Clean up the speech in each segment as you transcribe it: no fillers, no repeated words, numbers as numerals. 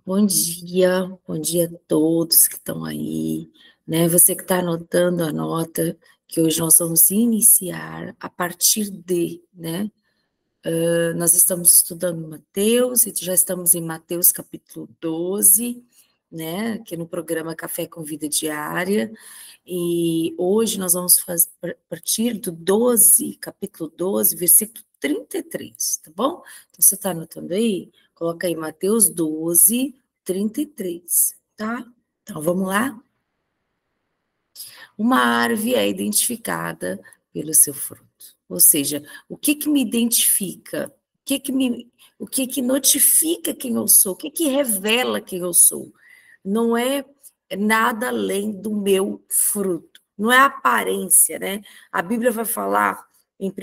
Bom dia a todos que estão aí, né? Você que está anotando, anota que hoje nós vamos iniciar a partir de, né? Nós estamos estudando Mateus e já estamos em Mateus capítulo 12, né? Aqui no programa Café com Vida Diária. E hoje nós vamos partir do 12, capítulo 12, versículo 33, tá bom? Então você está anotando aí? Coloca aí Mateus 12, 33, tá? Então vamos lá? Uma árvore é identificada pelo seu fruto. Ou seja, o que me identifica? O que notifica quem eu sou? O que revela quem eu sou? Não é nada além do meu fruto. Não é aparência, né? A Bíblia vai falar em 1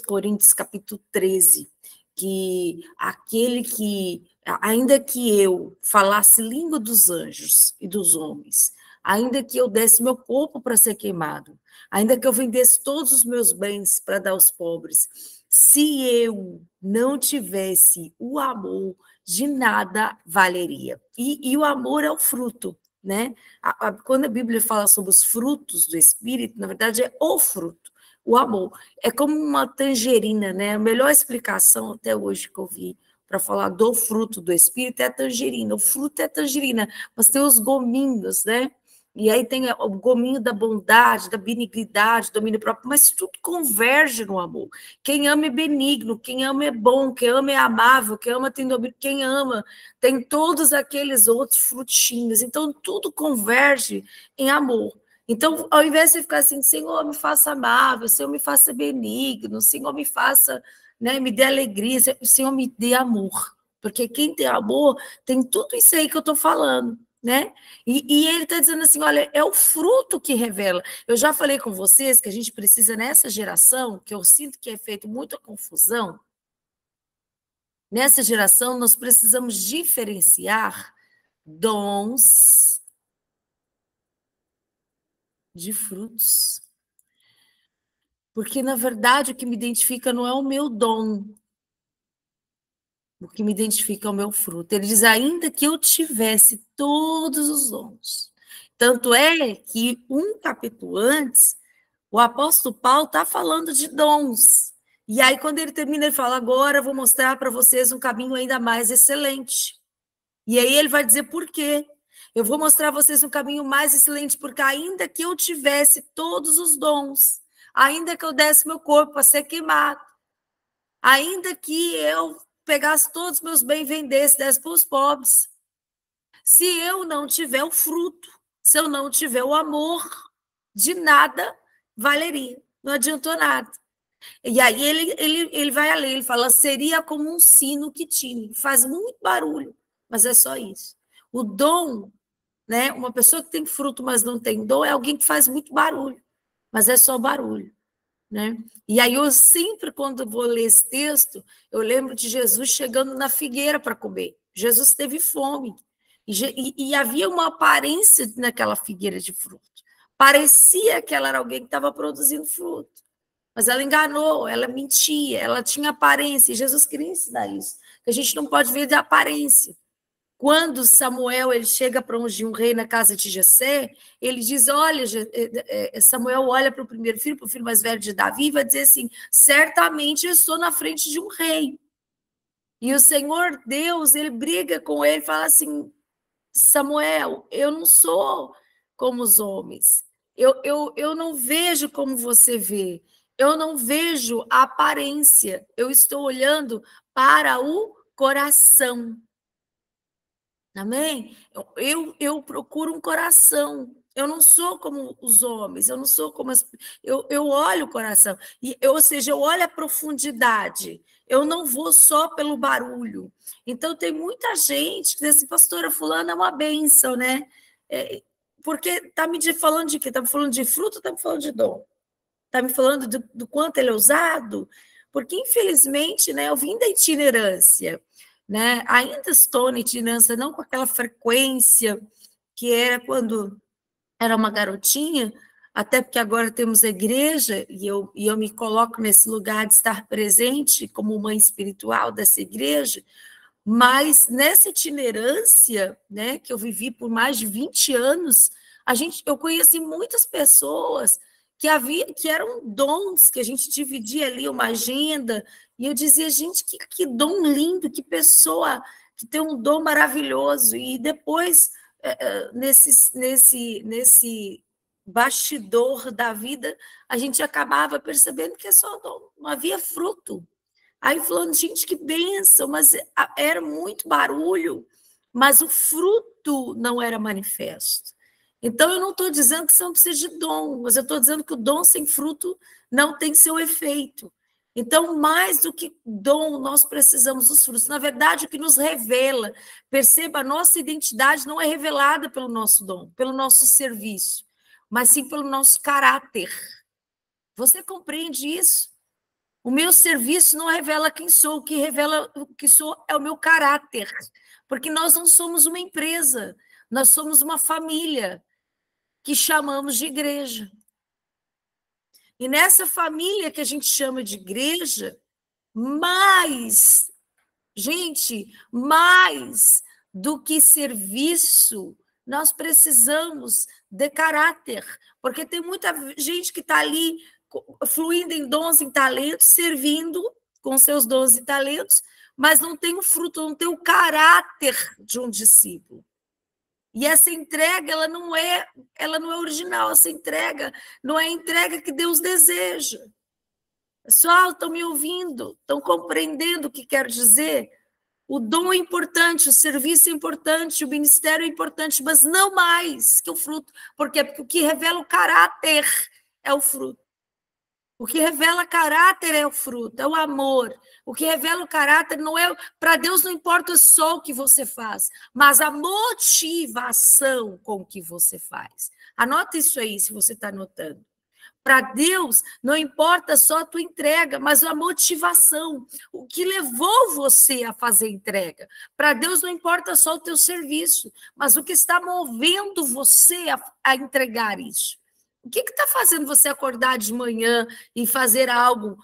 Coríntios capítulo 13, que aquele que, ainda que eu falasse língua dos anjos e dos homens, ainda que eu desse meu corpo para ser queimado, ainda que eu vendesse todos os meus bens para dar aos pobres, se eu não tivesse o amor, de nada valeria. E o amor é o fruto, né? Quando a Bíblia fala sobre os frutos do Espírito, na verdade é o fruto, o amor. É como uma tangerina, né? A melhor explicação até hoje que eu vi para falar do fruto do Espírito é a tangerina. O fruto é a tangerina, mas tem os gominhos, né? E aí tem o gominho da bondade, da benignidade, do domínio próprio, mas tudo converge no amor. Quem ama é benigno, quem ama é bom, quem ama é amável, quem ama tem domínio, quem ama tem todos aqueles outros frutinhos. Então, tudo converge em amor. Então, ao invés de ficar assim, Senhor, me faça amável, Senhor, me faça benigno, Senhor, me faça, né, me dê alegria, Senhor, me dê amor. Porque quem tem amor tem tudo isso aí que eu estou falando, né? E ele está dizendo assim, olha, é o fruto que revela. Eu já falei com vocês que a gente precisa, nessa geração, que eu sinto que é feito muita confusão, nessa geração nós precisamos diferenciar dons de frutos. Porque, na verdade, o que me identifica não é o meu dom, o que me identifica é o meu fruto. Ele diz, ainda que eu tivesse todos os dons. Tanto é que um capítulo antes, o apóstolo Paulo está falando de dons. E aí, quando ele termina, ele fala, agora eu vou mostrar para vocês um caminho ainda mais excelente. E aí ele vai dizer por quê. Eu vou mostrar a vocês um caminho mais excelente, porque ainda que eu tivesse todos os dons, ainda que eu desse meu corpo para ser queimado, ainda que eu pegasse todos os meus bens e vendesse, desse para os pobres, se eu não tiver o fruto, se eu não tiver o amor, de nada valeria, não adiantou nada. E aí ele vai além, ele fala, seria como um sino que tine, faz muito barulho, mas é só isso. O dom, né? Uma pessoa que tem fruto, mas não tem dom, é alguém que faz muito barulho, mas é só barulho, né? E aí eu sempre, quando vou ler esse texto, eu lembro de Jesus chegando na figueira para comer. Jesus teve fome, e havia uma aparência naquela figueira de fruto. Parecia que ela era alguém que estava produzindo fruto, mas ela enganou, ela mentia, ela tinha aparência, e Jesus queria ensinar isso, que a gente não pode ver de aparência. Quando Samuel ele chega para ungir um rei na casa de Jessé, ele diz, olha, Samuel olha para o filho mais velho de Davi, e vai dizer assim, certamente eu estou na frente de um rei. E o Senhor Deus, ele briga com ele, fala assim, Samuel, eu não sou como os homens, eu não vejo como você vê, eu não vejo a aparência, eu estou olhando para o coração. Amém? Eu procuro um coração. Eu não sou como os homens, eu não sou como eu olho o coração. Ou seja, eu olho a profundidade. Eu não vou só pelo barulho. Então, tem muita gente que diz assim, pastora, fulana é uma bênção, né? Porque está me falando de quê? Está me falando de fruto ou está me falando de dom? Está me falando do quanto ele é usado? Porque, infelizmente, né, eu vim da itinerância. Né? Ainda estou na itinerância, não com aquela frequência que era quando era uma garotinha, até porque agora temos a igreja, e eu me coloco nesse lugar de estar presente como mãe espiritual dessa igreja, Mas nessa itinerância, né, que eu vivi por mais de 20 anos, eu conheci muitas pessoas que eram dons, que a gente dividia ali uma agenda, e eu dizia, gente, que dom lindo, que pessoa que tem um dom maravilhoso. E depois, nesse bastidor da vida, a gente acabava percebendo que é só dom, não havia fruto. Aí falando, gente, que bênção, mas era muito barulho, mas o fruto não era manifesto. Então, eu não estou dizendo que você não precisa de dom, mas eu estou dizendo que o dom sem fruto não tem seu efeito. Então, mais do que dom, nós precisamos dos frutos. Na verdade, o que nos revela, perceba, a nossa identidade não é revelada pelo nosso dom, pelo nosso serviço, mas sim pelo nosso caráter. Você compreende isso? O meu serviço não revela quem sou, o que revela o que sou é o meu caráter, porque nós não somos uma empresa, nós somos uma família que chamamos de igreja. E nessa família que a gente chama de igreja, mais do que serviço, nós precisamos de caráter, porque tem muita gente que está ali fluindo em dons e talentos, servindo com seus dons e talentos, mas não tem o fruto, não tem o caráter de um discípulo. E essa entrega, ela não é original, essa entrega não é a entrega que Deus deseja. Pessoal, estão me ouvindo? Estão compreendendo o que quero dizer? O dom é importante, o serviço é importante, o ministério é importante, mas não mais que o fruto. Por quê? Porque o que revela o caráter é o fruto. O que revela caráter é o fruto, é o amor. O que revela o caráter não é... Para Deus não importa só o que você faz, mas a motivação com que você faz. Anota isso aí, se você está anotando. Para Deus, não importa só a tua entrega, mas a motivação, o que levou você a fazer entrega. Para Deus, não importa só o teu serviço, mas o que está movendo você a entregar isso. O que está fazendo você acordar de manhã e fazer algo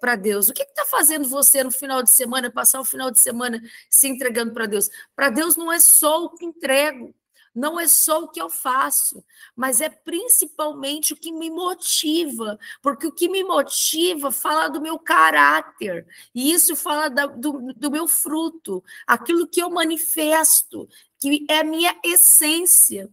para Deus? O que está fazendo você no final de semana, passar o final de semana se entregando para Deus? Para Deus não é só o que entrego, não é só o que eu faço, mas é principalmente o que me motiva, porque o que me motiva fala do meu caráter, e isso fala do meu fruto, aquilo que eu manifesto, que é a minha essência.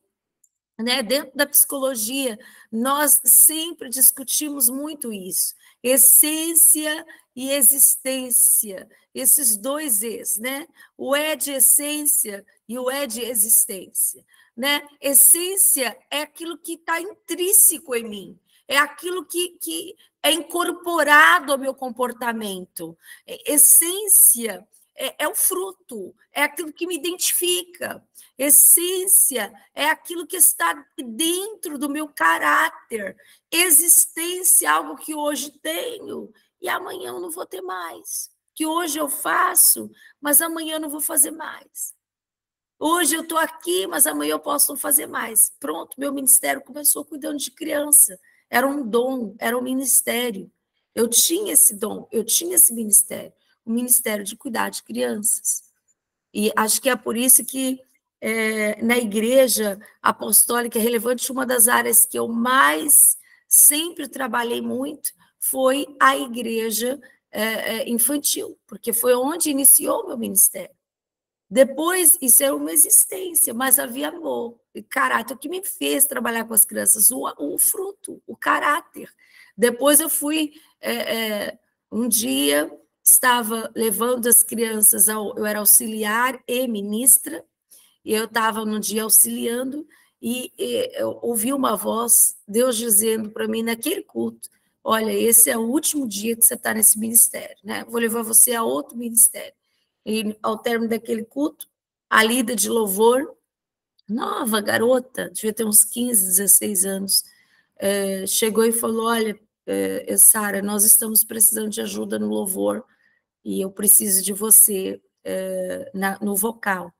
Né? Dentro da psicologia, nós sempre discutimos muito isso, essência e existência, esses dois Es, né? O E de essência e o E de existência. Né? Essência é aquilo que está intrínseco em mim, é aquilo que é incorporado ao meu comportamento. Essência é o fruto, é aquilo que me identifica. Essência é aquilo que está dentro do meu caráter. Existência é algo que hoje tenho e amanhã eu não vou ter mais. Que hoje eu faço, mas amanhã eu não vou fazer mais. Hoje eu estou aqui, mas amanhã eu posso não fazer mais. Pronto, meu ministério começou cuidando de criança. Era um dom, era um ministério. Eu tinha esse dom, eu tinha esse ministério. O ministério de cuidar de crianças. E acho que é por isso que na igreja apostólica relevante, uma das áreas que eu mais sempre trabalhei muito foi a igreja infantil, porque foi onde iniciou o meu ministério. Depois, isso era uma existência, mas havia amor e caráter. O que me fez trabalhar com as crianças? O fruto, o caráter. Depois eu fui, um dia, estava levando as crianças, eu era auxiliar e ministra, e eu estava no dia auxiliando, e eu ouvi uma voz, Deus dizendo para mim naquele culto, olha, esse é o último dia que você está nesse ministério, né? Vou levar você a outro ministério. E ao término daquele culto, a líder de louvor, nova garota, devia ter uns 15, 16 anos, chegou e falou, olha, Sara, nós estamos precisando de ajuda no louvor e eu preciso de você no vocal.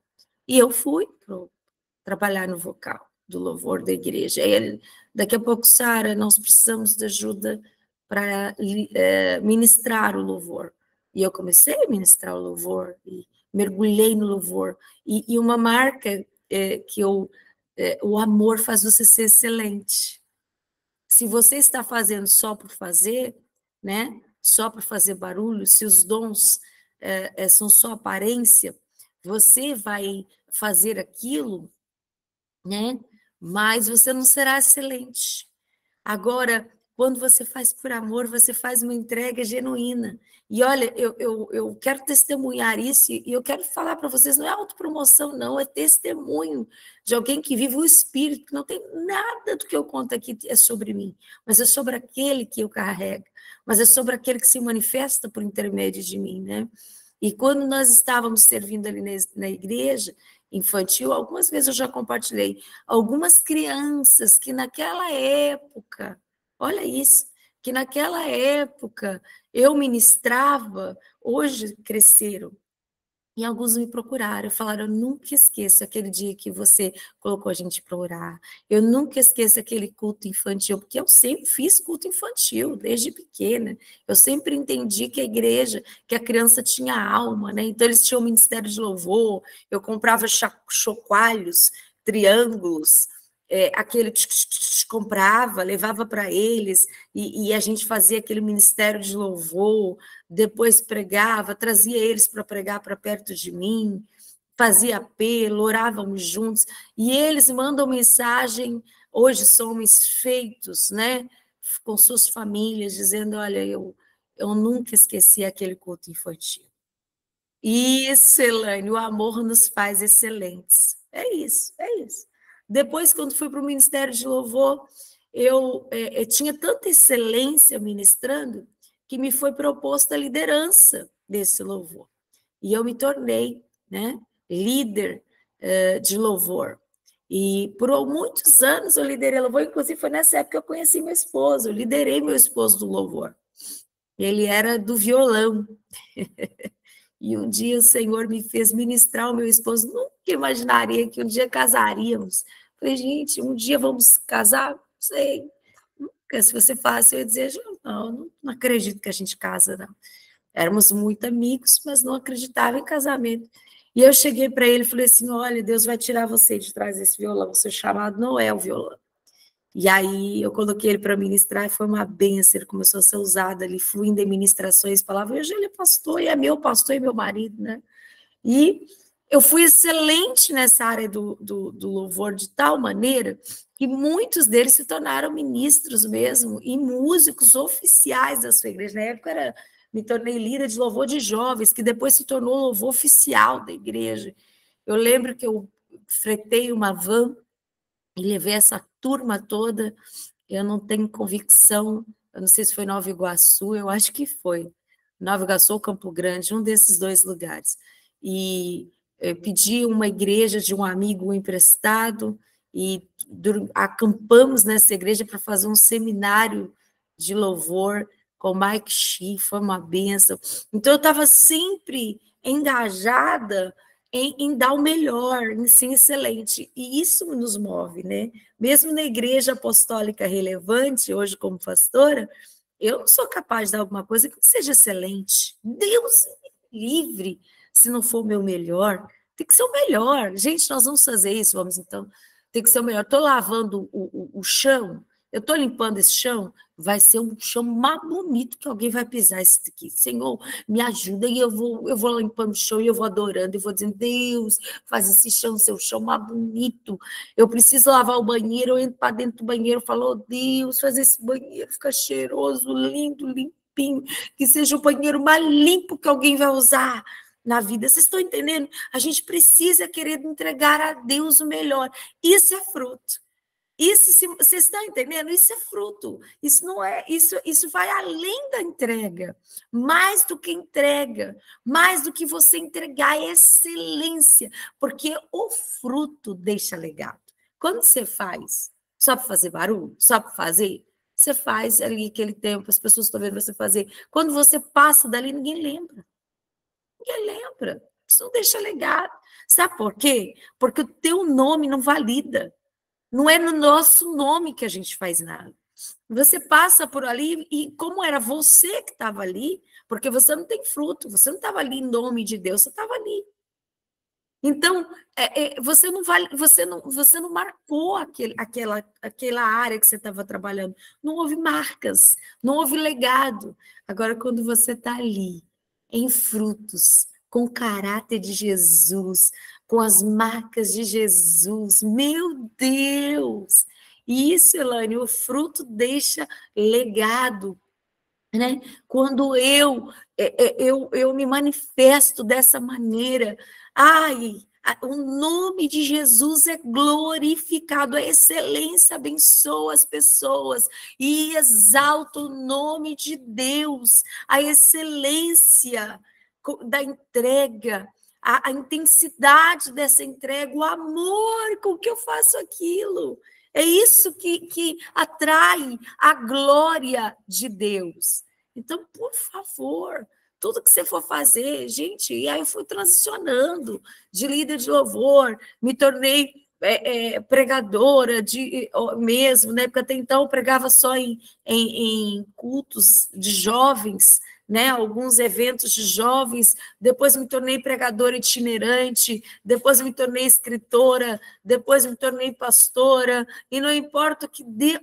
E eu fui trabalhar no vocal do louvor da igreja. Aí, daqui a pouco, Sara, nós precisamos de ajuda para ministrar o louvor. E eu comecei a ministrar o louvor, e mergulhei no louvor. E uma marca o amor faz você ser excelente. Se você está fazendo só por fazer, né? Só por fazer barulho, se os dons são só aparência, você vai fazer aquilo, né? Mas você não será excelente. Agora, quando você faz por amor, você faz uma entrega genuína. E olha, eu quero testemunhar isso e eu quero falar para vocês, não é autopromoção, não, é testemunho de alguém que vive o Espírito, que não tem nada do que eu conto aqui é sobre mim, mas é sobre aquele que eu carrego, mas é sobre aquele que se manifesta por intermédio de mim, né? E quando nós estávamos servindo ali na igreja infantil, algumas vezes eu já compartilhei, algumas crianças que naquela época, olha isso, que naquela época eu ministrava, hoje cresceram. E alguns me procuraram, falaram, eu nunca esqueço aquele dia que você colocou a gente para orar, eu nunca esqueço aquele culto infantil, porque eu sempre fiz culto infantil, desde pequena, eu sempre entendi que a igreja, que a criança tinha alma, né? Então eles tinham o ministério de louvor, eu comprava chocalhos, triângulos, aquele comprava, levava para eles, e a gente fazia aquele ministério de louvor, depois pregava, trazia eles para pregar para perto de mim, fazia apelo, orávamos juntos, e eles mandam mensagem, hoje são homens feitos, né, com suas famílias, dizendo, olha, eu nunca esqueci aquele culto infantil. Isso, Elaine, o amor nos faz excelentes. É isso, é isso. Depois, quando fui para o Ministério de Louvor, eu tinha tanta excelência ministrando que me foi proposta a liderança desse louvor. E eu me tornei, né, líder de louvor. E por muitos anos eu liderei louvor, inclusive foi nessa época que eu conheci meu esposo, eu liderei meu esposo do louvor. Ele era do violão. E um dia o Senhor me fez ministrar o meu esposo. Nunca imaginaria que um dia casaríamos. Falei, gente, um dia vamos casar? Não sei. Nunca, se você falasse, eu ia dizer, não acredito que a gente casa, não. Éramos muito amigos, mas não acreditava em casamento. E eu cheguei para ele e falei assim, olha, Deus vai tirar você de trás desse violão, o seu chamado não é o violão. E aí eu coloquei ele para ministrar e foi uma bênção, ele começou a ser usado ali, fluindo em ministrações, falava, hoje ele é pastor, e é meu pastor e meu marido, né? E eu fui excelente nessa área do louvor de tal maneira que muitos deles se tornaram ministros mesmo e músicos oficiais da sua igreja. Na época me tornei líder de louvor de jovens, que depois se tornou louvor oficial da igreja. Eu lembro que eu fretei uma van e levei essa turma toda, eu não tenho convicção, eu não sei se foi Nova Iguaçu, eu acho que foi, Nova Iguaçu ou Campo Grande, um desses dois lugares. E eu pedi uma igreja de um amigo emprestado e acampamos nessa igreja para fazer um seminário de louvor com Mike Shee, foi uma bênção. Então eu estava sempre engajada em dar o melhor, em ser excelente, e isso nos move, né? Mesmo na igreja apostólica relevante, hoje como pastora, eu não sou capaz de dar alguma coisa que seja excelente. Deus me livre, se não for o meu melhor, tem que ser o melhor. Gente, nós vamos fazer isso, vamos então, tem que ser o melhor. Estou lavando o chão, eu estou limpando esse chão, vai ser um chão mais bonito que alguém vai pisar esse aqui. Senhor, me ajuda, e eu vou limpando o chão, e eu vou adorando, e vou dizendo, Deus, faz esse chão, seu chão mais bonito. Eu preciso lavar o banheiro, eu entro para dentro do banheiro, falo, oh, Deus, faz esse banheiro ficar cheiroso, lindo, limpinho, que seja o banheiro mais limpo que alguém vai usar na vida. Vocês estão entendendo? A gente precisa querer entregar a Deus o melhor. Isso é fruto. Isso, vocês estão entendendo? Isso é fruto. Isso não é, isso vai além da entrega. Mais do que entrega, mais do que você entregar é excelência, porque o fruto deixa legado. Quando você faz só para fazer barulho, só para fazer, você faz ali aquele tempo, as pessoas estão vendo você fazer. Quando você passa dali, ninguém lembra. Ninguém lembra. Isso não deixa legado. Sabe por quê? Porque o teu nome não valida. Não é no nosso nome que a gente faz nada. Você passa por ali e como era você que estava ali, porque você não tem fruto, você não estava ali em nome de Deus, você estava ali. Então, você não marcou aquela área que você estava trabalhando. Não houve marcas, não houve legado. Agora, quando você está ali, em frutos, com o caráter de Jesus, com as marcas de Jesus, meu Deus! E isso, Elaine, o fruto deixa legado, né? Quando eu me manifesto dessa maneira, ai, o nome de Jesus é glorificado, a excelência abençoa as pessoas e exalta o nome de Deus, a excelência da entrega, a intensidade dessa entrega, o amor com que eu faço aquilo. É isso que atrai a glória de Deus. Então, por favor, tudo que você for fazer, gente, e aí eu fui transicionando de líder de louvor, me tornei pregadora mesmo, né? Porque até então eu pregava só em cultos de jovens, né? Alguns eventos de jovens, depois me tornei pregadora itinerante, depois me tornei escritora, depois me tornei pastora, e não importa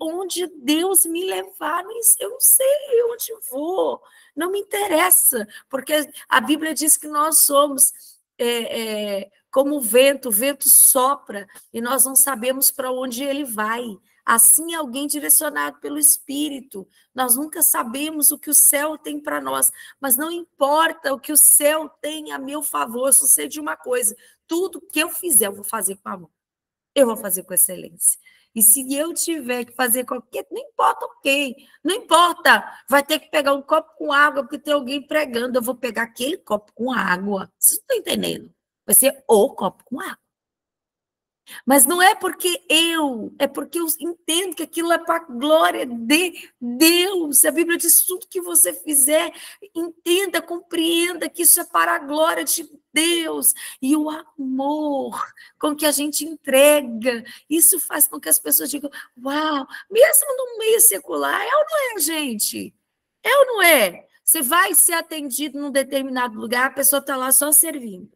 onde Deus me levar, eu não sei onde vou, não me interessa, porque a Bíblia diz que nós somos como o vento sopra e nós não sabemos para onde ele vai. Assim, alguém direcionado pelo Espírito. Nós nunca sabemos o que o céu tem para nós, mas não importa o que o céu tem a meu favor, eu só sei de uma coisa: tudo que eu fizer, eu vou fazer com amor, eu vou fazer com excelência. E se eu tiver que fazer qualquer... Não importa o quê, não importa. Vai ter que pegar um copo com água, porque tem alguém pregando. Eu vou pegar aquele copo com água. Vocês não estão entendendo? Vai ser o copo com água. Mas não é porque é porque eu entendo que aquilo é para a glória de Deus. A Bíblia diz: tudo que você fizer, entenda, compreenda que isso é para a glória de Deus. E o amor com que a gente entrega, isso faz com que as pessoas digam: uau, mesmo no meio secular, é ou não é, gente? É ou não é? Você vai ser atendido num determinado lugar, a pessoa está lá só servindo,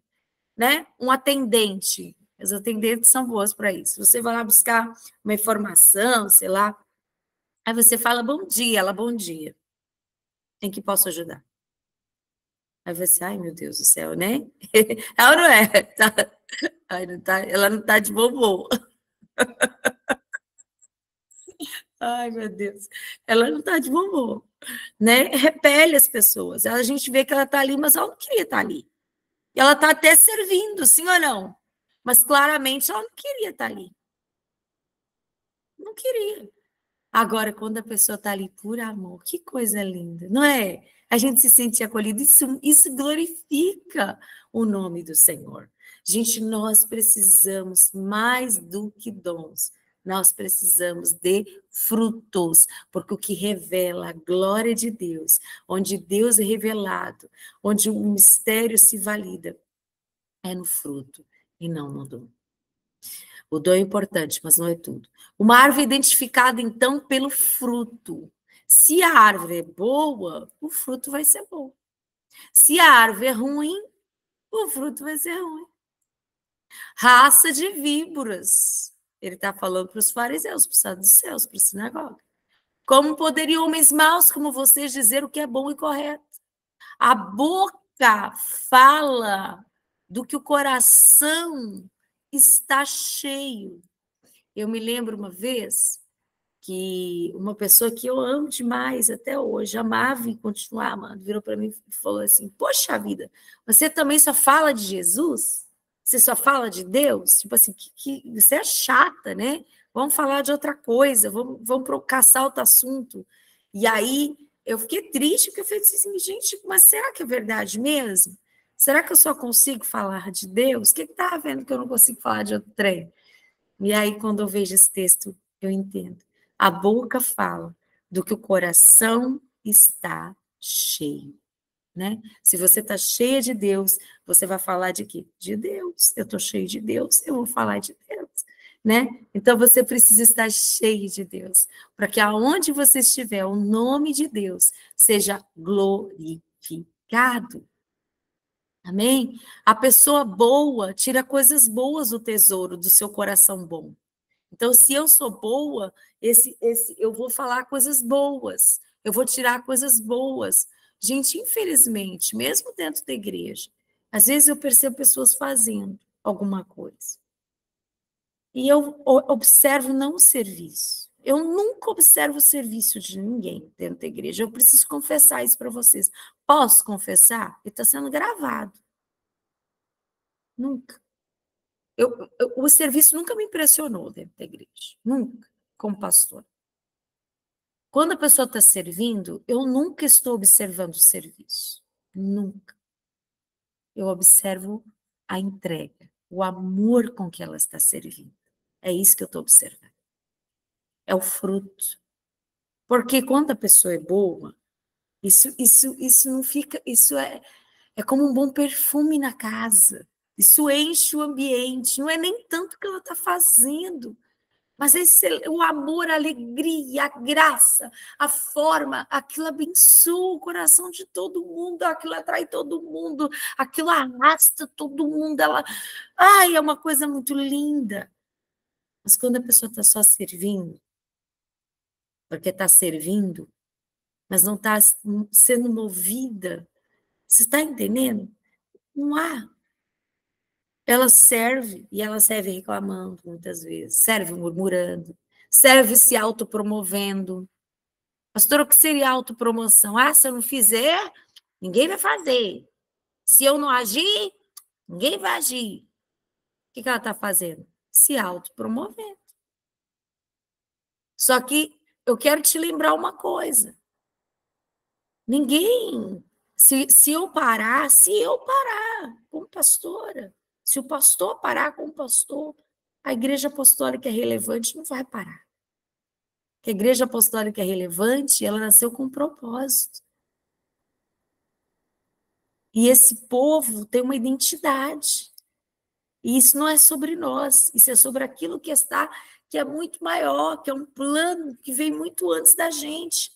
né? Um atendente. As atendentes são boas para isso. Você vai lá buscar uma informação, sei lá, aí você fala bom dia, ela bom dia. Em que posso ajudar? Aí você, ai meu Deus do céu, né? Ela não é. Ela não está de bom humor. Ai meu Deus. Ela não está de bom humor, né? Repele as pessoas. A gente vê que ela está ali, mas ela não queria estar ali. E ela está até servindo, sim ou não? Mas claramente ela não queria estar ali. Não queria. Agora, quando a pessoa está ali por amor, que coisa linda, não é? A gente se sente acolhido, isso glorifica o nome do Senhor. Gente, nós precisamos mais do que dons, nós precisamos de frutos, porque o que revela a glória de Deus, onde Deus é revelado, onde o mistério se valida, é no fruto e não no dom. O dom é importante, mas não é tudo. Uma árvore é identificada, então, pelo fruto. Se a árvore é boa, o fruto vai ser bom. Se a árvore é ruim, o fruto vai ser ruim. Raça de víboras. Ele está falando para os fariseus, para os saduceus, para a sinagoga. Como poderiam homens maus como vocês dizer o que é bom e correto? A boca fala do que o coração está cheio. Eu me lembro uma vez que uma pessoa que eu amo demais até hoje, amava e continuar amando, virou para mim e falou assim: poxa vida, você também só fala de Jesus? Você só fala de Deus? Tipo assim, você é chata, né? Vamos falar de outra coisa, vamos caçar outro assunto. E aí eu fiquei triste, porque eu falei assim: gente, mas será que é verdade mesmo? Será que eu só consigo falar de Deus? O que está vendo que eu não consigo falar de outro trem? E aí, quando eu vejo esse texto, eu entendo. A boca fala do que o coração está cheio, né? Se você está cheia de Deus, você vai falar de quê? De Deus. Eu estou cheio de Deus, eu vou falar de Deus, né? Então, você precisa estar cheio de Deus, para que aonde você estiver, o nome de Deus seja glorificado. Amém? A pessoa boa tira coisas boas do tesouro do seu coração bom. Então, se eu sou boa, eu vou falar coisas boas, eu vou tirar coisas boas. Gente, infelizmente, mesmo dentro da igreja, às vezes eu percebo pessoas fazendo alguma coisa. E eu observo não o serviço. Eu nunca observo o serviço de ninguém dentro da igreja. Eu preciso confessar isso para vocês. Posso confessar? E está sendo gravado. Nunca. O serviço nunca me impressionou dentro da igreja. Nunca, como pastor. Quando a pessoa está servindo, eu nunca estou observando o serviço. Nunca. Eu observo a entrega, o amor com que ela está servindo. É isso que eu estou observando. É o fruto. Porque quando a pessoa é boa, isso não fica, é como um bom perfume na casa. Isso enche o ambiente. Não é nem tanto o que ela está fazendo, mas o amor, a alegria, a graça, a forma, aquilo abençoa o coração de todo mundo, aquilo atrai todo mundo, aquilo arrasta todo mundo. Ai, é uma coisa muito linda. Mas quando a pessoa está só servindo, porque está servindo, mas não está sendo movida, você está entendendo? Não há. Ela serve, e ela serve reclamando muitas vezes, serve murmurando, serve se autopromovendo. Pastor, o que seria autopromoção? Ah, se eu não fizer, ninguém vai fazer. Se eu não agir, ninguém vai agir. O que ela está fazendo? Se autopromovendo. Só que eu quero te lembrar uma coisa. Ninguém, se eu parar como pastora, se o pastor parar como pastor, a igreja apostólica é relevante, não vai parar. Porque a igreja apostólica é relevante, ela nasceu com um propósito. E esse povo tem uma identidade. E isso não é sobre nós, isso é sobre aquilo que é muito maior, que é um plano que vem muito antes da gente.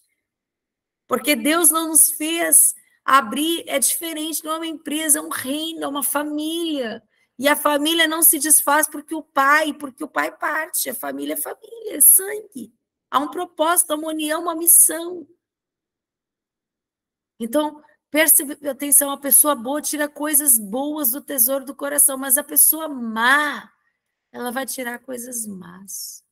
Porque Deus não nos fez abrir, é diferente, não é uma empresa, é um reino, é uma família. E a família não se desfaz porque o pai parte, a família é família, é sangue. Há um propósito, uma união, uma missão. Então, preste atenção, a pessoa boa tira coisas boas do tesouro do coração, mas a pessoa má, ela vai tirar coisas más.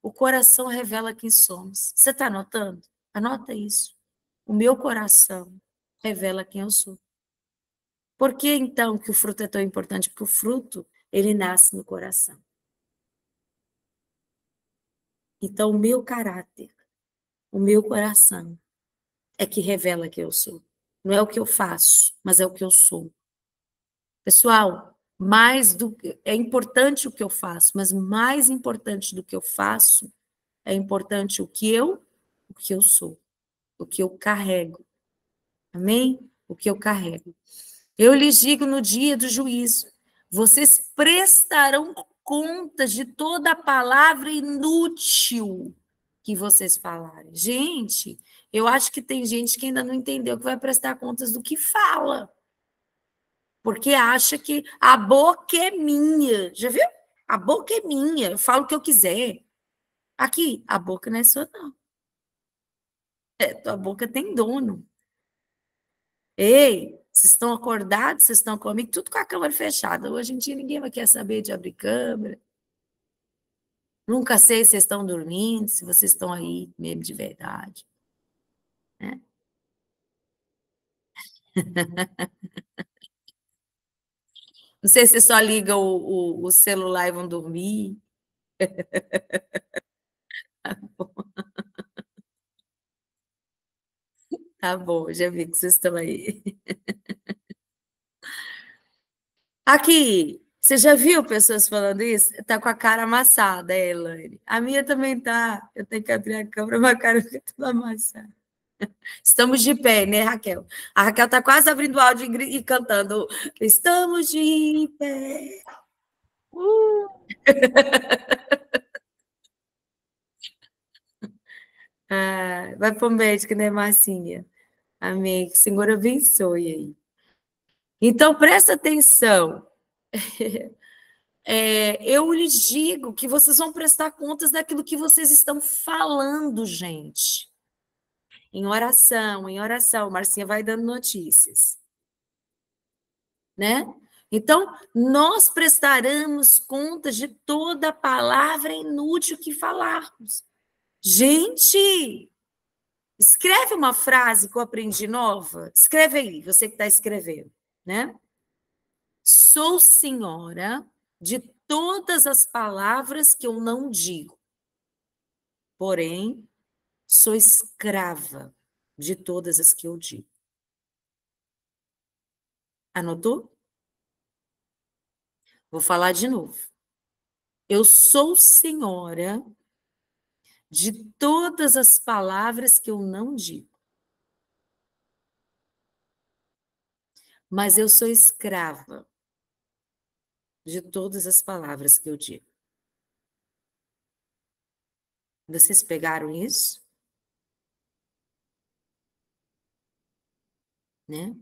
O coração revela quem somos. Você está anotando? Anota isso. O meu coração revela quem eu sou. Por que, então, que o fruto é tão importante? Porque o fruto, ele nasce no coração. Então, o meu caráter, o meu coração é que revela quem eu sou. Não é o que eu faço, mas é o que eu sou. Pessoal, é importante o que eu faço, mas mais importante do que eu faço, é importante o que eu sou, o que eu carrego. Amém? O que eu carrego. Eu lhes digo no dia do juízo, vocês prestarão contas de toda a palavra inútil que vocês falarem. Gente, eu acho que tem gente que ainda não entendeu que vai prestar contas do que fala. Porque acha que a boca é minha. Já viu? A boca é minha, eu falo o que eu quiser. Aqui, a boca não é sua, não. Tua boca tem dono. Ei, vocês estão acordados? Vocês estão comigo? Tudo com a câmera fechada. Hoje em dia ninguém vai querer saber de abrir câmera. Nunca sei se vocês estão dormindo, se vocês estão aí mesmo de verdade. Né? Não sei se vocês só ligam o celular e vão dormir. Tá bom, já vi que vocês estão aí. Aqui, você já viu pessoas falando isso? Tá com a cara amassada, Elaine. A minha também tá. Eu tenho que abrir a câmera, mas a cara fica toda amassada. Estamos de pé, né, Raquel? A Raquel está quase abrindo o áudio e cantando. Estamos de pé. Ah, vai para o médico, né, Marcinha? Amém. Que o Senhor abençoe aí. Então, presta atenção. Eu lhes digo que vocês vão prestar contas daquilo que vocês estão falando, gente. Em oração. Marcinha vai dando notícias, né? Então, nós prestaremos contas de toda palavra inútil que falarmos. Gente, escreve uma frase que eu aprendi nova. Escreve aí, você que está escrevendo, né? Sou senhora de todas as palavras que eu não digo, porém, sou escrava de todas as que eu digo. Anotou? Vou falar de novo. Eu sou senhora de todas as palavras que eu não digo, mas eu sou escrava de todas as palavras que eu digo. Vocês pegaram isso? Né?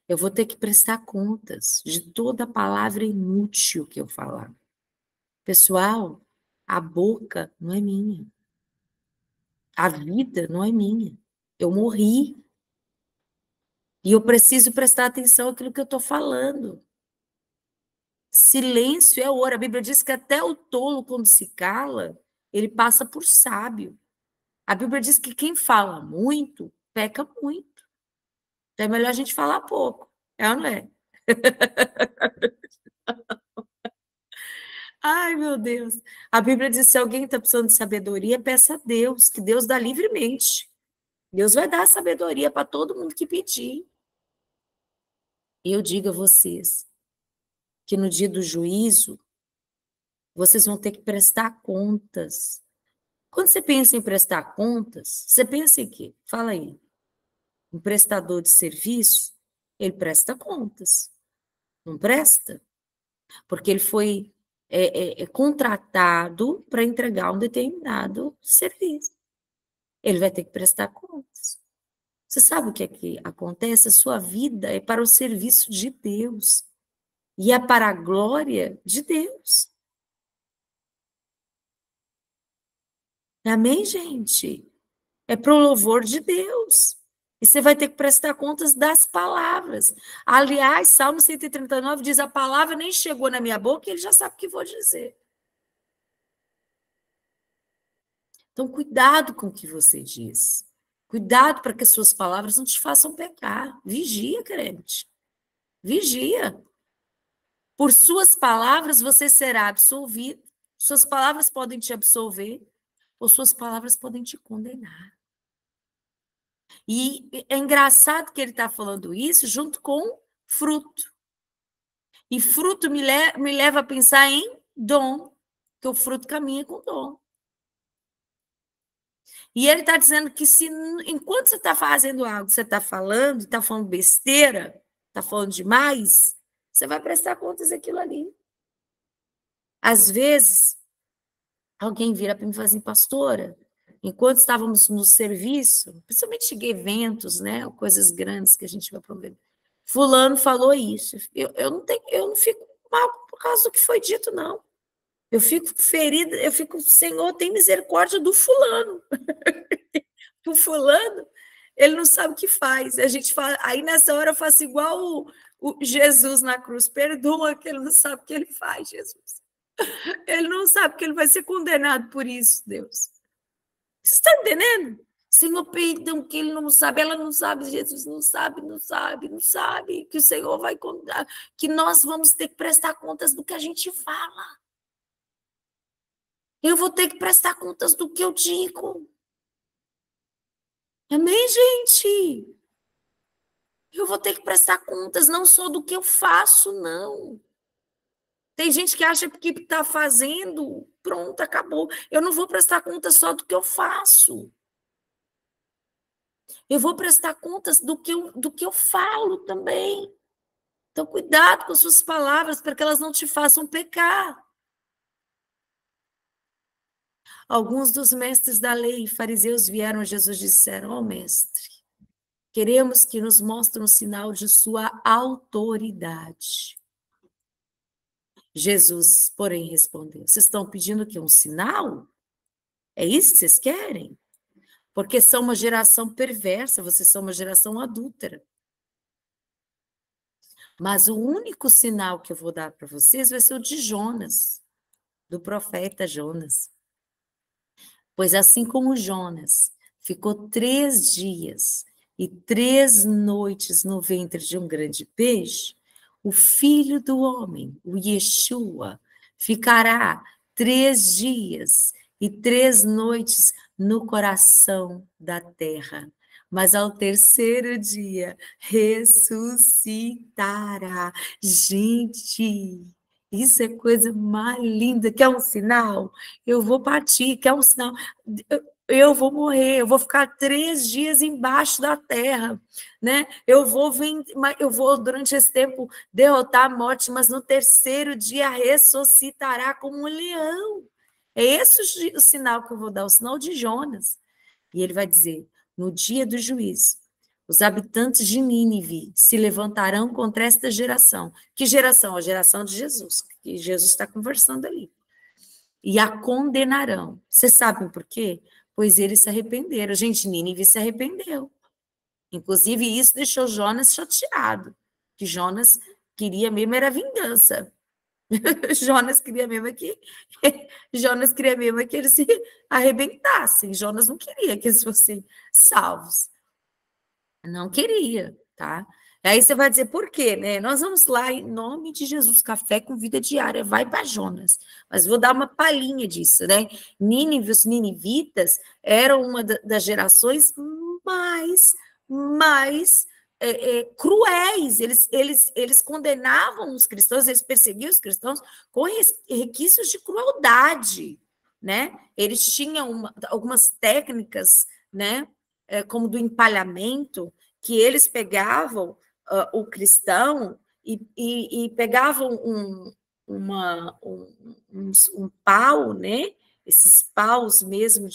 Eu vou ter que prestar contas de toda palavra inútil que eu falar. Pessoal, a boca não é minha. A vida não é minha. Eu morri. E eu preciso prestar atenção àquilo que eu estou falando. Silêncio é ouro. A Bíblia diz que até o tolo, quando se cala, ele passa por sábio. A Bíblia diz que quem fala muito, peca muito. Então é melhor a gente falar pouco. É ou não é? Ai, meu Deus. A Bíblia diz que se alguém está precisando de sabedoria, peça a Deus, que Deus dá livremente. Deus vai dar sabedoria para todo mundo que pedir. Eu digo a vocês que no dia do juízo, vocês vão ter que prestar contas. Quando você pensa em prestar contas, você pensa em quê? Fala aí. Um prestador de serviço, ele presta contas. Não presta? Porque ele foi contratado para entregar um determinado serviço. Ele vai ter que prestar contas. Você sabe o que é que acontece? A sua vida é para o serviço de Deus. E é para a glória de Deus. Amém, gente? É para o louvor de Deus. E você vai ter que prestar contas das palavras. Aliás, Salmo 139 diz: a palavra nem chegou na minha boca e ele já sabe o que vou dizer. Então, cuidado com o que você diz. Cuidado para que as suas palavras não te façam pecar. Vigia, crente. Vigia. Por suas palavras você será absolvido. Suas palavras podem te absolver, ou suas palavras podem te condenar. E é engraçado que ele está falando isso junto com fruto. E fruto me leva a pensar em dom, que o fruto caminha com dom. E ele está dizendo que se enquanto você está fazendo algo, você está falando besteira, está falando demais, você vai prestar contas daquilo ali. Às vezes, alguém vira para mim e fala assim, pastora, enquanto estávamos no serviço, principalmente em eventos, né, coisas grandes que a gente vai promover, fulano falou isso. Eu não fico mal por causa do que foi dito, não. Eu fico ferida, Senhor, tem misericórdia do fulano. O fulano, ele não sabe o que faz. A gente fala, aí nessa hora eu faço igual o Jesus na cruz, perdoa que ele não sabe o que ele faz, Jesus. Ele não sabe que ele vai ser condenado por isso, Deus. Você está entendendo? Senhor, perdão que ele não sabe, ela não sabe, Jesus não sabe, que o Senhor vai contar, que nós vamos ter que prestar contas do que a gente fala. Eu vou ter que prestar contas do que eu digo. Amém, gente? Eu vou ter que prestar contas não só do que eu faço, não. Tem gente que acha que está fazendo, pronto, acabou. Eu não vou prestar contas só do que eu faço. Eu vou prestar contas do que eu falo também. Então, cuidado com as suas palavras para que elas não te façam pecar. Alguns dos mestres da lei, fariseus, vieram a Jesus e disseram, ó mestre, Queremos que nos mostre um sinal de sua autoridade. Jesus, porém, respondeu: vocês estão pedindo o quê? Um sinal? É isso que vocês querem? Porque são uma geração perversa, vocês são uma geração adúltera. Mas o único sinal que eu vou dar para vocês vai ser o de Jonas, do profeta Jonas. Pois assim como Jonas ficou 3 dias e 3 noites no ventre de um grande peixe, o Filho do Homem, o Yeshua, ficará 3 dias e 3 noites no coração da terra. Mas ao terceiro dia ressuscitará. Gente, isso é coisa mais linda. Quer um sinal? Eu vou partir. Quer um sinal? Eu vou morrer. Eu vou ficar 3 dias embaixo da terra, né? Eu vou durante esse tempo derrotar a morte, mas no terceiro dia ressuscitará como um leão. É esse o sinal que eu vou dar, o sinal de Jonas. E ele vai dizer: no dia do juízo, os habitantes de Nínive se levantarão contra esta geração. Que geração? A geração de Jesus, que Jesus está conversando ali. E a condenarão. Vocês sabem por quê? Pois eles se arrependeram. Gente, Nínive se arrependeu. Inclusive, isso deixou Jonas chateado, que Jonas queria mesmo era vingança. Jonas queria mesmo que eles se arrebentassem. Jonas não queria que eles fossem salvos. Não queria, tá? Aí você vai dizer, por quê, né? Nós vamos lá, em nome de Jesus, café com vida diária, vai para Jonas. Mas vou dar uma palhinha disso, né? Nínive, os ninivitas eram uma das gerações mais cruéis. Eles condenavam os cristãos, eles perseguiam os cristãos com requisitos de crueldade, né? Eles tinham algumas técnicas, né? Como do empalhamento, que eles pegavam o cristão e pegavam um pau, né? Esses paus mesmo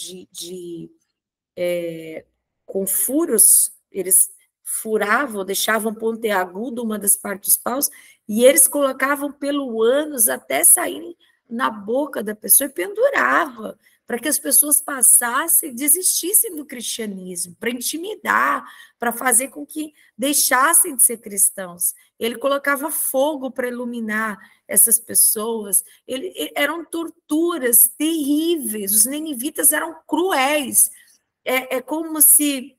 com furos, eles furavam, deixavam pontiagudo uma das partes dos paus, e eles colocavam pelo ânus até saírem na boca da pessoa e pendurava, para que as pessoas passassem e desistissem do cristianismo, para intimidar, para fazer com que deixassem de ser cristãos. Ele colocava fogo para iluminar essas pessoas. Eram torturas terríveis, os ninivitas eram cruéis. É como se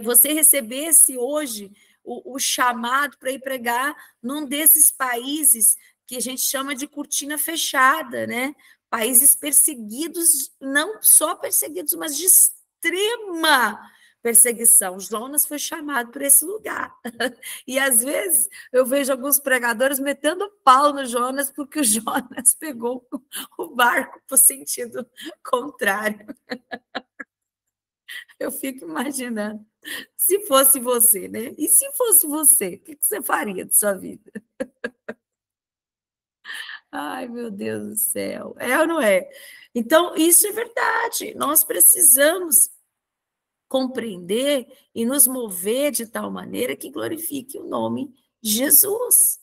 você recebesse hoje o chamado para ir pregar num desses países que a gente chama de cortina fechada, né? Países perseguidos, não só perseguidos, mas de extrema perseguição. Jonas foi chamado para esse lugar. E às vezes eu vejo alguns pregadores metendo pau no Jonas porque o Jonas pegou o barco para o sentido contrário. Eu fico imaginando, se fosse você, né? E se fosse você, o que você faria de sua vida? Ai, meu Deus do céu. É ou não é? Então, isso é verdade. Nós precisamos compreender e nos mover de tal maneira que glorifique o nome de Jesus.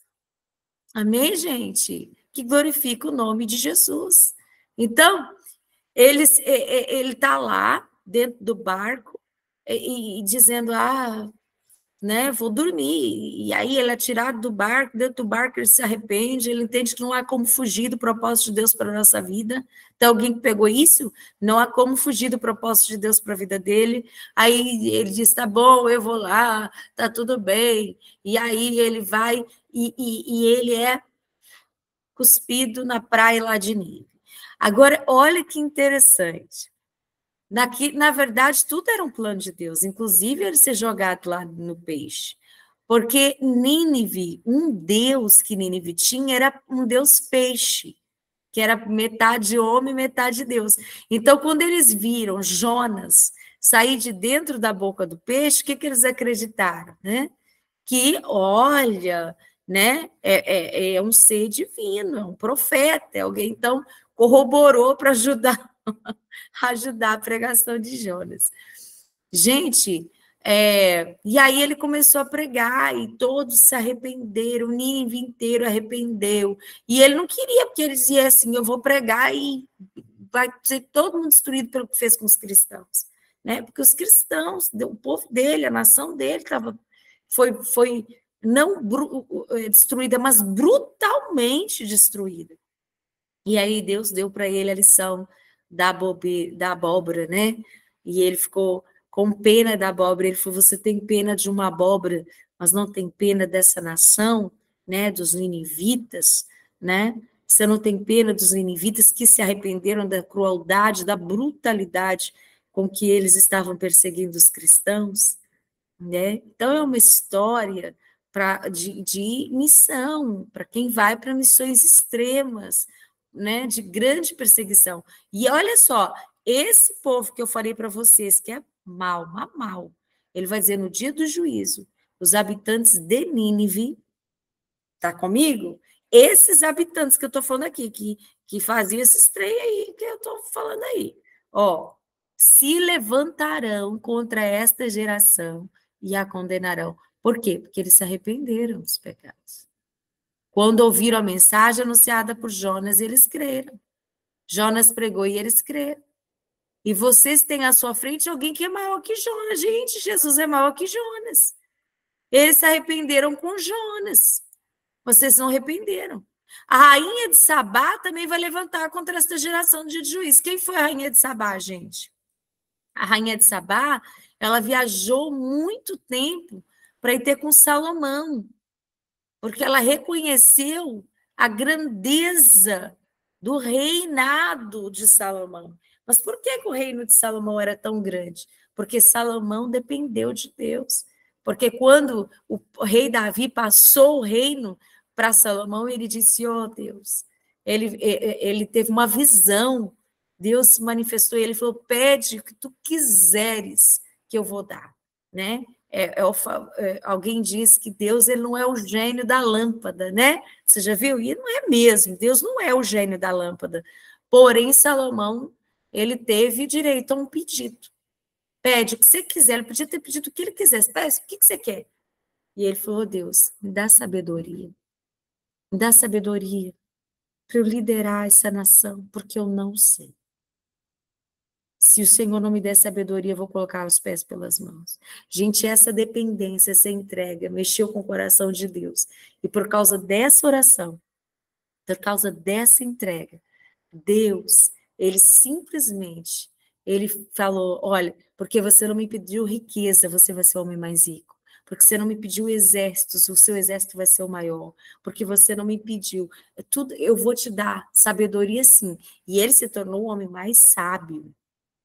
Amém, gente? Que glorifique o nome de Jesus. Então, ele está lá dentro do barco e dizendo, né, vou dormir. E aí ele é tirado do barco, dentro do barco ele se arrepende, ele entende que não há como fugir do propósito de Deus para a nossa vida. Tem alguém que pegou isso? Não há como fugir do propósito de Deus para a vida dele. Aí ele diz, tá bom, eu vou lá, tá tudo bem. E aí ele vai e ele é cuspido na praia lá de Nínive. Agora, olha que interessante. Na verdade, tudo era um plano de Deus, inclusive ele ser jogado lá no peixe. Porque Nínive, um deus que Nínive tinha, era um deus peixe, que era metade homem, metade Deus. Então, quando eles viram Jonas sair de dentro da boca do peixe, o que eles acreditaram? Né? Que, olha, né, é um ser divino, é um profeta, é alguém, então, corroborou para ajudar a pregação de Jonas. Gente, E aí ele começou a pregar e todos se arrependeram, o Nínive inteiro arrependeu. E ele não queria, porque ele dizia assim, eu vou pregar e vai ser todo mundo destruído pelo que fez com os cristãos. Né? Porque os cristãos, o povo dele, a nação dele foi não destruída, mas brutalmente destruída. E aí Deus deu para ele a lição da abóbora, né? E ele ficou com pena da abóbora. Ele falou: você tem pena de uma abóbora, mas não tem pena dessa nação, né? Dos ninivitas, né? Você não tem pena dos ninivitas que se arrependeram da crueldade, da brutalidade com que eles estavam perseguindo os cristãos, né? Então é uma história de missão, para quem vai para missões extremas, né? De grande perseguição. E olha só, esse povo que eu falei para vocês, que é mal, ele vai dizer no dia do juízo, os habitantes de Nínive, tá comigo? Esses habitantes que eu estou falando aqui, que faziam esses trem aí que eu estou falando aí, ó, se levantarão contra esta geração e a condenarão. Por quê? Porque eles se arrependeram dos pecados. Quando ouviram a mensagem anunciada por Jonas, eles creram. Jonas pregou e eles creram. E vocês têm à sua frente alguém que é maior que Jonas. Gente, Jesus é maior que Jonas. Eles se arrependeram com Jonas. Vocês não arrependeram. A rainha de Sabá também vai levantar contra esta geração de juízes. Quem foi a rainha de Sabá, gente? A rainha de Sabá, ela viajou muito tempo para ir ter com Salomão, porque ela reconheceu a grandeza do reinado de Salomão. Mas por que o reino de Salomão era tão grande? Porque Salomão dependeu de Deus. Porque quando o rei Davi passou o reino para Salomão, ele disse: "Oh, Deus", ele teve uma visão, Deus se manifestou e ele falou: "Pede o que tu quiseres que eu vou dar", né? Alguém diz que Deus ele não é o gênio da lâmpada, né? Você já viu? E não é mesmo, Deus não é o gênio da lâmpada. Porém, Salomão, ele teve direito a um pedido. Pede o que você quiser, ele podia ter pedido o que ele quisesse. Pede, o que você quer? E ele falou: Deus, me dá sabedoria para eu liderar essa nação, porque eu não sei. Se o Senhor não me der sabedoria, eu vou colocar os pés pelas mãos. Gente, essa dependência, essa entrega, mexeu com o coração de Deus. E por causa dessa oração, por causa dessa entrega, Deus, ele simplesmente, ele falou: olha, porque você não me pediu riqueza, você vai ser o homem mais rico. Porque você não me pediu exércitos, o seu exército vai ser o maior. Porque você não me pediu tudo, eu vou te dar sabedoria sim. E ele se tornou o homem mais sábio.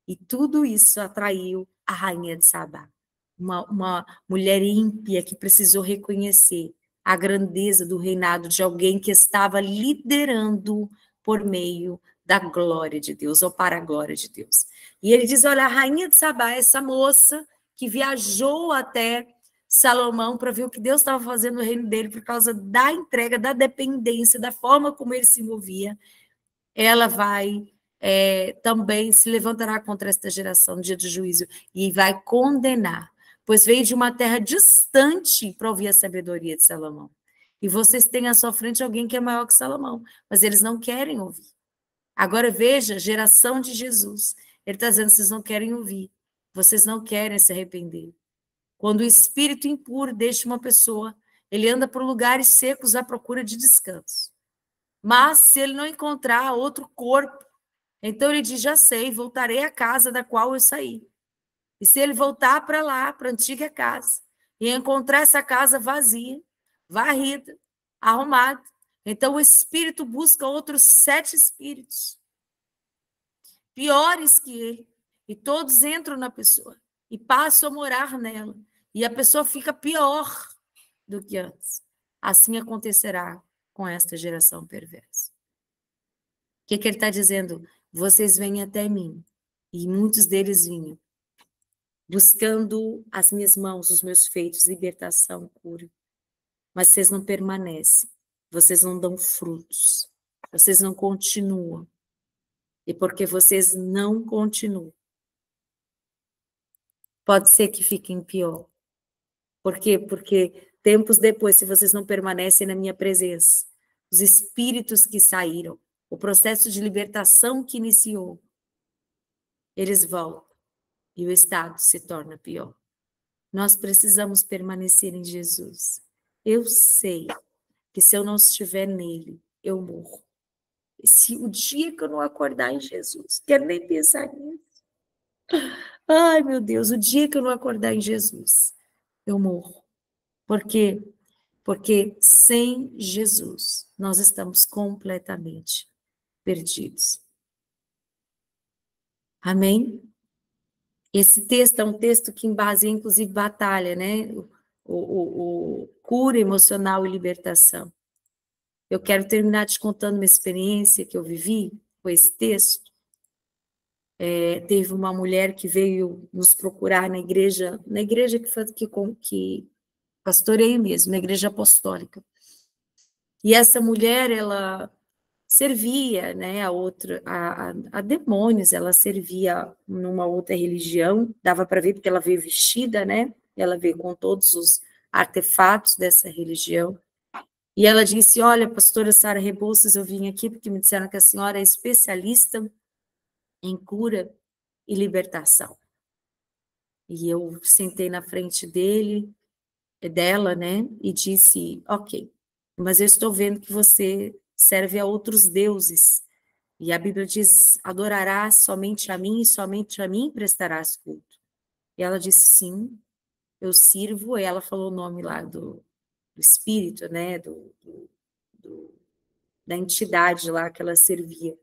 E tudo isso atraiu a rainha de Sabá, uma mulher ímpia que precisou reconhecer a grandeza do reinado de alguém que estava liderando por meio da glória de Deus, ou para a glória de Deus. E ele diz: olha, a rainha de Sabá, essa moça que viajou até Salomão para ver o que Deus estava fazendo no reino dele por causa da entrega, da dependência, da forma como ele se movia, ela vai também se levantará contra esta geração no dia do juízo e vai condenar, pois veio de uma terra distante para ouvir a sabedoria de Salomão. E vocês têm à sua frente alguém que é maior que Salomão, mas eles não querem ouvir. Agora veja, geração de Jesus. Ele está dizendo: vocês não querem ouvir, vocês não querem se arrepender. Quando o espírito impuro deixa uma pessoa, ele anda por lugares secos à procura de descanso. Mas se ele não encontrar outro corpo, então ele diz: já sei, voltarei à casa da qual eu saí. E se ele voltar para lá, para a antiga casa, e encontrar essa casa vazia, varrida, arrumada, então o espírito busca outros 7 espíritos, piores que ele, e todos entram na pessoa e passam a morar nela. E a pessoa fica pior do que antes. Assim acontecerá com esta geração perversa. O que ele está dizendo? Vocês vêm até mim, e muitos deles vinham, buscando as minhas mãos, os meus feitos, libertação, cura. Mas vocês não permanecem, vocês não dão frutos, vocês não continuam. E porque vocês não continuam, pode ser que fiquem pior. Por quê? Porque tempos depois, se vocês não permanecem na minha presença, os espíritos que saíram, o processo de libertação que iniciou, eles voltam e o estado se torna pior. Nós precisamos permanecer em Jesus. Eu sei que se eu não estiver nele, eu morro. E se o dia que eu não acordar em Jesus, quero nem pensar nisso. Ai, meu Deus, o dia que eu não acordar em Jesus, eu morro. Por quê? Porque sem Jesus, nós estamos completamente perdidos. Amém? Esse texto é um texto que embasa, inclusive, batalha, né? O cura emocional e libertação. Eu quero terminar te contando uma experiência que eu vivi com esse texto. Teve uma mulher que veio nos procurar na igreja que pastoreio mesmo, na igreja apostólica. E essa mulher, ela servia, né, a demônios, ela servia numa outra religião, dava para ver porque ela veio vestida, né, ela veio com todos os artefatos dessa religião, e ela disse, olha, pastora Sara Rebouças, eu vim aqui porque me disseram que a senhora é especialista em cura e libertação. E eu sentei na frente dela, né, e disse, ok, mas eu estou vendo que você serve a outros deuses, e a Bíblia diz, adorarás somente a mim e somente a mim prestarás culto. E ela disse, sim, eu sirvo, e ela falou o nome lá do espírito, né, da entidade lá que ela servia.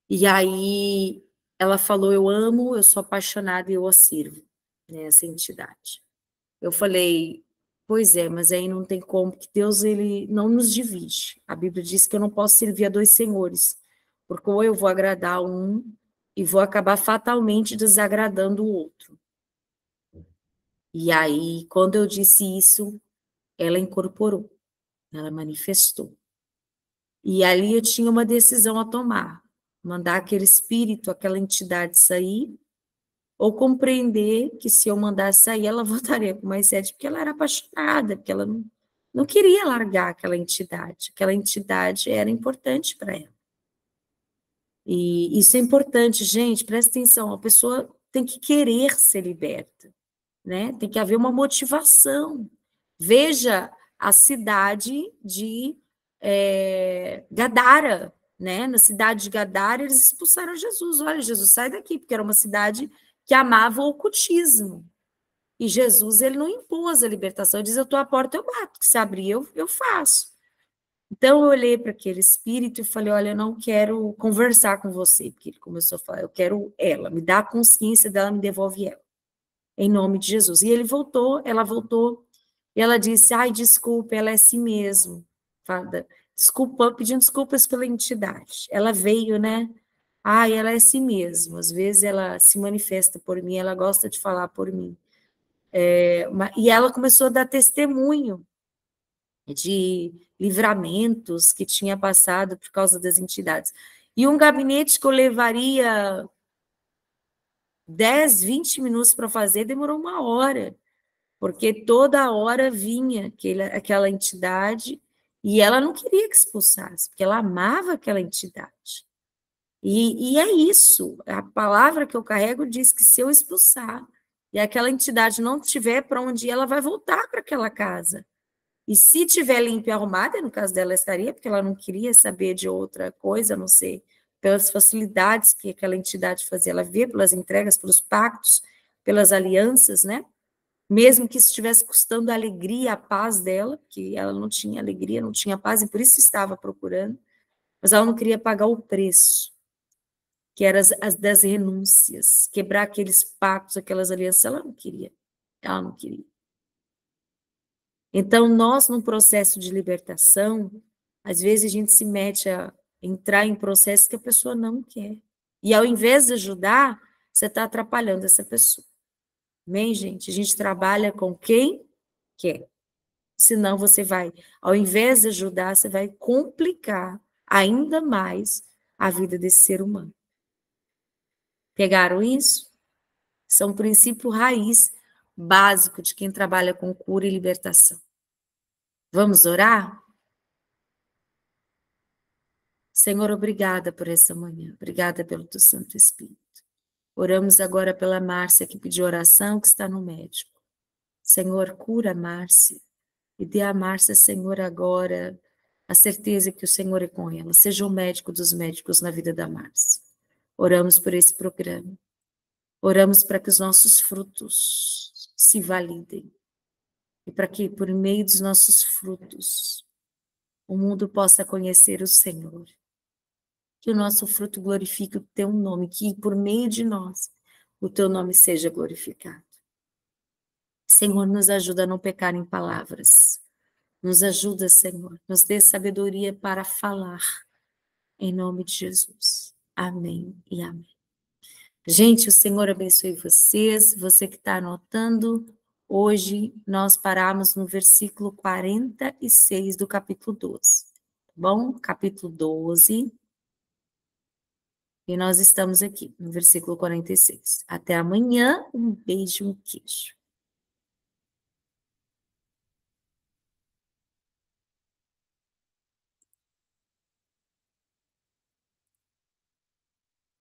E aí ela falou, eu amo, eu sou apaixonada e eu a sirvo, né, essa entidade. Eu falei, pois é, mas aí não tem como, porque Deus, ele não nos divide. A Bíblia diz que eu não posso servir a dois senhores, porque ou eu vou agradar um e vou acabar fatalmente desagradando o outro. E aí, quando eu disse isso, ela incorporou, ela manifestou. E ali eu tinha uma decisão a tomar, mandar aquele espírito, aquela entidade sair, ou compreender que se eu mandasse sair, ela voltaria com mais sede, porque ela era apaixonada, porque ela não queria largar aquela entidade era importante para ela. E isso é importante, gente, presta atenção, a pessoa tem que querer ser liberta, né? Tem que haver uma motivação. Veja a cidade de Gadara, né? Na cidade de Gadara, eles expulsaram Jesus. Olha, Jesus, sai daqui, porque era uma cidade que amava o ocultismo. E Jesus, ele não impôs a libertação, ele diz, eu estou à porta, eu bato, que se abrir, eu faço. Então, eu olhei para aquele espírito e falei, olha, eu não quero conversar com você, porque ele começou a falar, eu quero ela, me dá a consciência dela, me devolve ela, em nome de Jesus. E ela voltou, e ela disse, ai, desculpa, ela é assim mesmo, desculpa, pedindo desculpas pela entidade. Ela veio, né? Ai, ela é assim mesmo, às vezes ela se manifesta por mim, ela gosta de falar por mim. E ela começou a dar testemunho de livramentos que tinha passado por causa das entidades. E um gabinete que eu levaria 10, 20 minutos para fazer, demorou 1 hora, porque toda hora vinha aquela entidade e ela não queria que expulsasse, porque ela amava aquela entidade. E é isso, a palavra que eu carrego diz que se eu expulsar e aquela entidade não tiver para onde ir, ela vai voltar para aquela casa. E se tiver limpa e arrumada, no caso dela estaria, porque ela não queria saber de outra coisa, a não ser pelas facilidades que aquela entidade fazia ela ver, pelas entregas, pelos pactos, pelas alianças, né? Mesmo que isso estivesse custando a alegria, a paz dela, que ela não tinha alegria, não tinha paz, e por isso estava procurando, mas ela não queria pagar o preço, que eram as das renúncias, quebrar aqueles pactos, aquelas alianças, ela não queria. Então, nós, num processo de libertação, às vezes a gente se mete a entrar em processos que a pessoa não quer. E ao invés de ajudar, você está atrapalhando essa pessoa. Amém, gente? A gente trabalha com quem quer. Senão você vai, ao invés de ajudar, você vai complicar ainda mais a vida desse ser humano. Pegaram isso? São um princípio raiz básico de quem trabalha com cura e libertação. Vamos orar? Senhor, obrigada por essa manhã. Obrigada pelo teu Santo Espírito. Oramos agora pela Márcia, que pediu oração, que está no médico. Senhor, cura a Márcia e dê a Márcia, Senhor, agora a certeza que o Senhor é com ela. Seja o médico dos médicos na vida da Márcia. Oramos por esse programa. Oramos para que os nossos frutos se validem. E para que, por meio dos nossos frutos, o mundo possa conhecer o Senhor. Que o nosso fruto glorifique o teu nome, que por meio de nós o teu nome seja glorificado. Senhor, nos ajuda a não pecar em palavras. Nos ajuda, Senhor. Nos dê sabedoria para falar. Em nome de Jesus. Amém e amém. Gente, o Senhor abençoe vocês. Você que está anotando, hoje nós paramos no versículo 46 do capítulo 12. Tá bom? Capítulo 12. E nós estamos aqui no versículo 46. Até amanhã. Um beijo, um queijo.